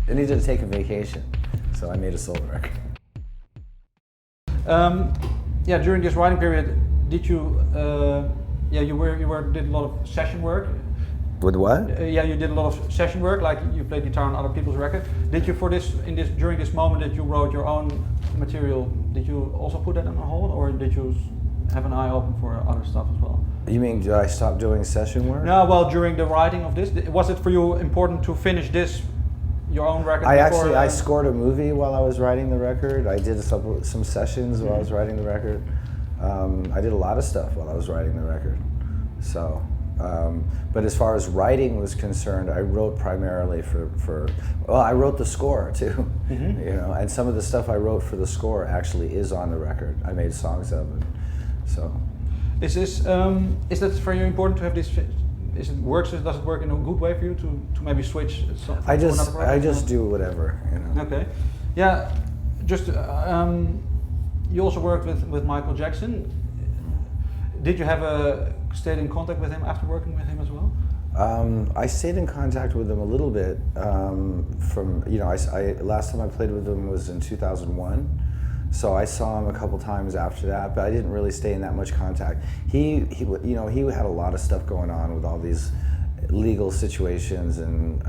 I needed to take a vacation, so I made a solo record. Yeah, during this writing period, did you? Yeah, you did a lot of session work. With what? Yeah, you did a lot of session work, like you played guitar on other people's records. Did you, during this moment that you wrote your own material, did you also put that on hold, or did you have an eye open for other stuff as well? You mean, did I stop doing session work? No, well, during the writing of this, was it for you important to finish this, your own record? I scored a movie while I was writing the record. I did some sessions while I was writing the record. I did a lot of stuff while I was writing the record. So, but as far as writing was concerned, I wrote primarily well, I wrote the score too, you know, and some of the stuff I wrote for the score actually is on the record. I made songs of it, so. Is that for you important to have this? Does it work in a good way for you to maybe switch? I just do whatever, you know. Okay, yeah. Just you also worked with Michael Jackson. Did you have stayed in contact with him after working with him as well? I stayed in contact with him a little bit. From last time I played with him was in 2001. So I saw him a couple times after that, but I didn't really stay in that much contact. He had a lot of stuff going on with all these legal situations, and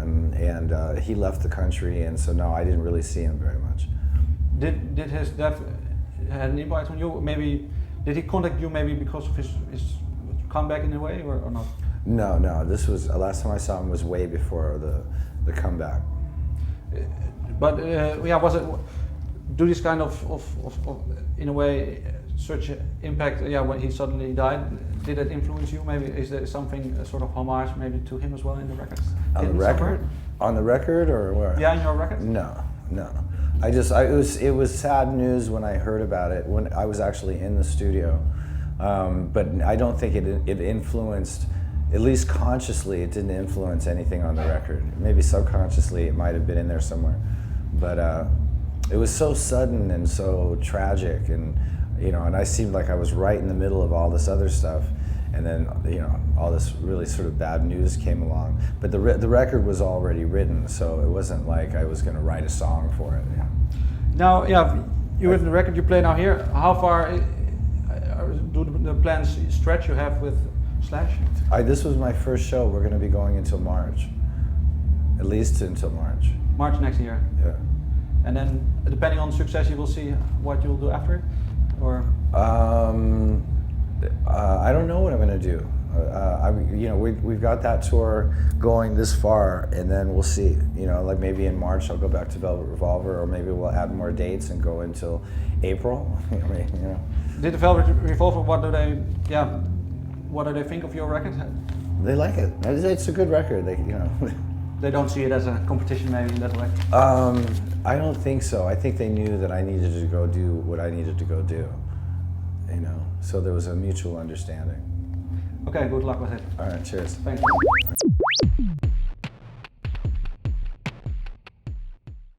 he left the country, and so no, I didn't really see him very much. Did his death had an impact on you? Maybe did he contact you maybe because of his comeback in a way, or not? No. This was last time I saw him was way before the comeback. But yeah, was it? Do this kind of in a way, such impact, yeah, when he suddenly died, did that influence you? Maybe is there something, a sort of homage maybe to him as well in the records? On the record? On the record or where? Yeah, in your records? No. It was sad news when I heard about it, when I was actually in the studio. But I don't think it influenced, at least consciously, it didn't influence anything on the record. Maybe subconsciously it might have been in there somewhere. But it was so sudden and so tragic, and and I seemed like I was right in the middle of all this other stuff, and then all this really sort of bad news came along. But the record was already written, so it wasn't like I was going to write a song for it. Yeah. Now, yeah, you written the record you play now here. How far do the plans stretch you have with Slash? This was my first show. We're going to be going until March, at least until March. March next year. Yeah. And then, depending on success, you will see what you'll do after it, or? I don't know what I'm going to do. We've got that tour going this far, and then we'll see. Like maybe in March I'll go back to Velvet Revolver, or maybe we'll add more dates and go until April. Did the Velvet Revolver? What do they think of your record? They like it. It's a good record. They don't see it as a competition, maybe in that way? I don't think so. I think they knew that I needed to go do what I needed to go do. So there was a mutual understanding. Okay, good luck with it. All right, cheers. Thank you.